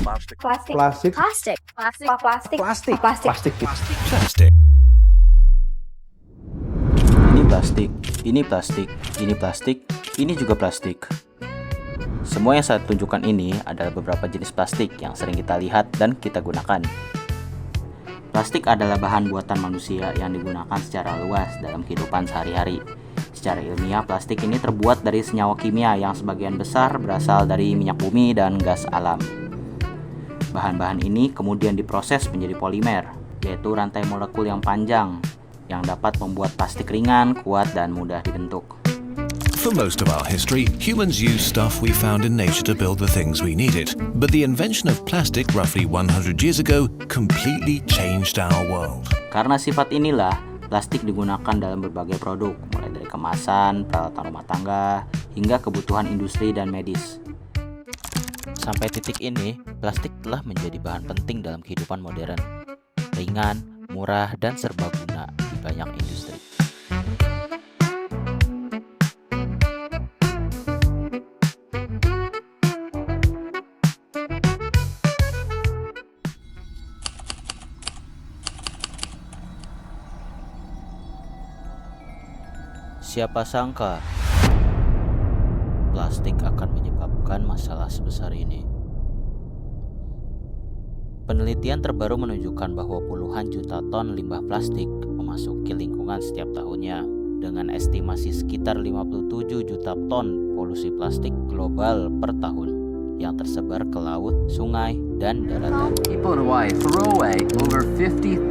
Plastic. Plastik. Plastik. Plastik. Plastik. Plastik. Plastik. Plastik. Plastic. Ini plastik, ini plastik, ini plastik, ini juga plastik. Semua yang saya tunjukkan ini adalah beberapa jenis plastik yang sering kita lihat dan kita gunakan. Plastik adalah bahan buatan manusia yang digunakan secara luas dalam kehidupan sehari-hari. Secara ilmiah, plastik ini terbuat dari senyawa kimia yang sebagian besar berasal dari minyak bumi dan gas alam. Bahan-bahan ini kemudian diproses menjadi polimer, yaitu rantai molekul yang panjang, yang dapat membuat plastik ringan, kuat, dan mudah dibentuk. For most of our history, humans used stuff we found in nature to build the things we needed. But the invention of plastic roughly 100 years ago completely changed our world. Karena sifat inilah, plastik digunakan dalam berbagai produk, mulai dari kemasan, peralatan rumah tangga, hingga kebutuhan industri dan medis. Sampai titik ini, plastik telah menjadi bahan penting dalam kehidupan modern. Ringan, murah, dan serbaguna di banyak industri. Siapa sangka plastik akan menyebabkan masalah sebesar ini. Penelitian terbaru menunjukkan bahwa puluhan juta ton limbah plastik memasuki lingkungan setiap tahunnya, dengan estimasi sekitar 57 juta ton polusi plastik global per tahun yang tersebar ke laut, sungai, dan daratan. People in Hawaii throw away over 50,000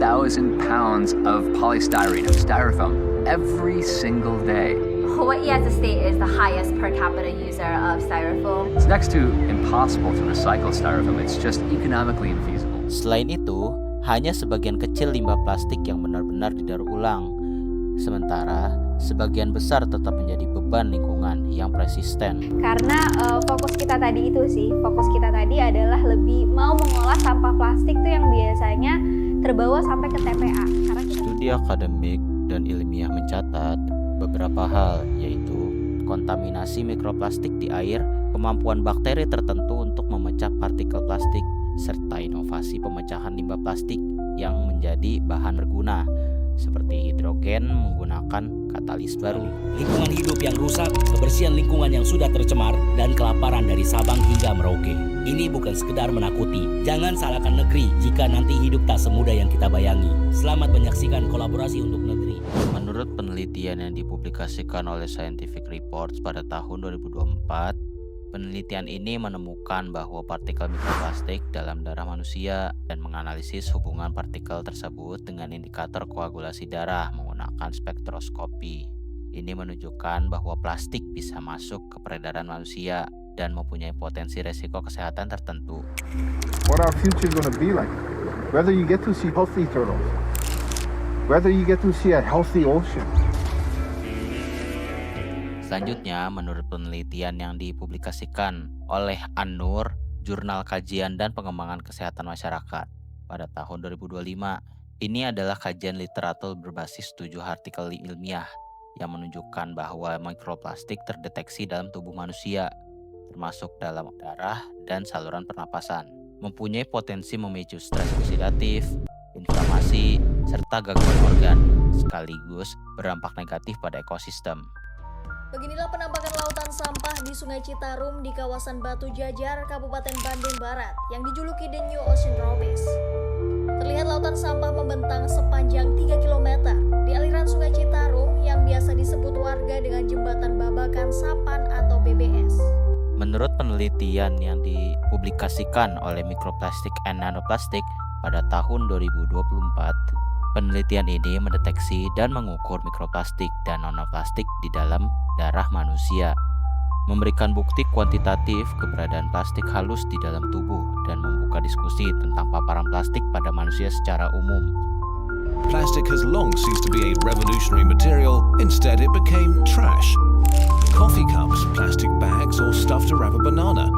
pounds of polystyrene, of styrofoam, every single day. Hawaii as a state is the highest per capita user of styrofoam. It's next to impossible to recycle styrofoam. It's just economically infeasible. Selain itu, hanya sebagian kecil limbah plastik yang benar-benar didaur ulang. Sementara, sebagian besar tetap menjadi beban lingkungan yang persisten. Karena fokus kita tadi adalah lebih mau mengolah sampah plastik tuh yang biasanya terbawa sampai ke TPA. Karena kita... Studi akademik dan ilmiah mencatat beberapa hal, yaitu kontaminasi mikroplastik di air, kemampuan bakteri tertentu untuk memecah partikel plastik, serta inovasi pemecahan limbah plastik yang menjadi bahan berguna, seperti hidrogen menggunakan katalis baru. Lingkungan hidup yang rusak, kebersihan lingkungan yang sudah tercemar, dan kelaparan dari Sabang hingga Merauke. Ini bukan sekedar menakuti. Jangan salahkan negeri jika nanti hidup tak semudah yang kita bayangi. Selamat menyaksikan Kolaborasi untuk Negeri. Menurut penelitian yang dipublikasikan oleh Scientific Reports pada tahun 2024, penelitian ini menemukan bahwa partikel mikroplastik dalam darah manusia dan menganalisis hubungan partikel tersebut dengan indikator koagulasi darah menggunakan spektroskopi. Ini menunjukkan bahwa plastik bisa masuk ke peredaran manusia dan mempunyai potensi resiko kesehatan tertentu. What our future gonna be like? Whether you get to see healthy turtles, whether you get to see a healthy ocean. Selanjutnya, menurut penelitian yang dipublikasikan oleh ANNUR, Jurnal Kajian dan Pengembangan Kesehatan Masyarakat, pada tahun 2025, ini adalah kajian literatur berbasis 7 artikel ilmiah yang menunjukkan bahwa mikroplastik terdeteksi dalam tubuh manusia, termasuk dalam darah dan saluran pernapasan, mempunyai potensi memicu stres oksidatif, inflamasi, serta gangguan organ, sekaligus berdampak negatif pada ekosistem. Beginilah penampakan lautan sampah di Sungai Citarum di kawasan Batu Jajar, Kabupaten Bandung Barat, yang dijuluki The New Ocean Tropis. Terlihat lautan sampah membentang sepanjang 3 km di aliran Sungai Citarum yang biasa disebut warga dengan Jembatan Babakan Sapan atau BBS. Menurut penelitian yang dipublikasikan oleh Microplastic and Nanoplastic pada tahun 2024, penelitian ini mendeteksi dan mengukur mikroplastik dan nanoplastik di dalam darah manusia, memberikan bukti kuantitatif keberadaan plastik halus di dalam tubuh dan membuka diskusi tentang paparan plastik pada manusia secara umum. Plastic has long ceased to be a revolutionary material. Instead, it became trash. Coffee cups, plastic bags, or stuff to wrap a banana.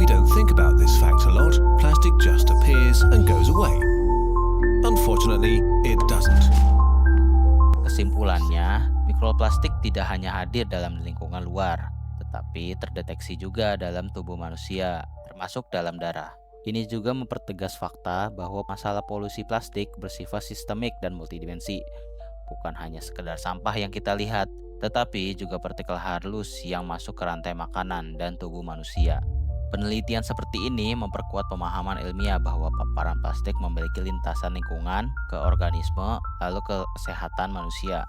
We don't think about this fact a lot. Plastic just appears and goes away. Unfortunately, it doesn't. Kesimpulannya, mikroplastik tidak hanya hadir dalam lingkungan luar, tetapi terdeteksi juga dalam tubuh manusia, termasuk dalam darah. Ini juga mempertegas fakta bahwa masalah polusi plastik bersifat sistemik dan multidimensi. Bukan hanya sekedar sampah yang kita lihat, tetapi juga partikel halus yang masuk ke rantai makanan dan tubuh manusia. Penelitian seperti ini memperkuat pemahaman ilmiah bahwa paparan plastik memiliki lintasan lingkungan ke organisme lalu ke kesehatan manusia.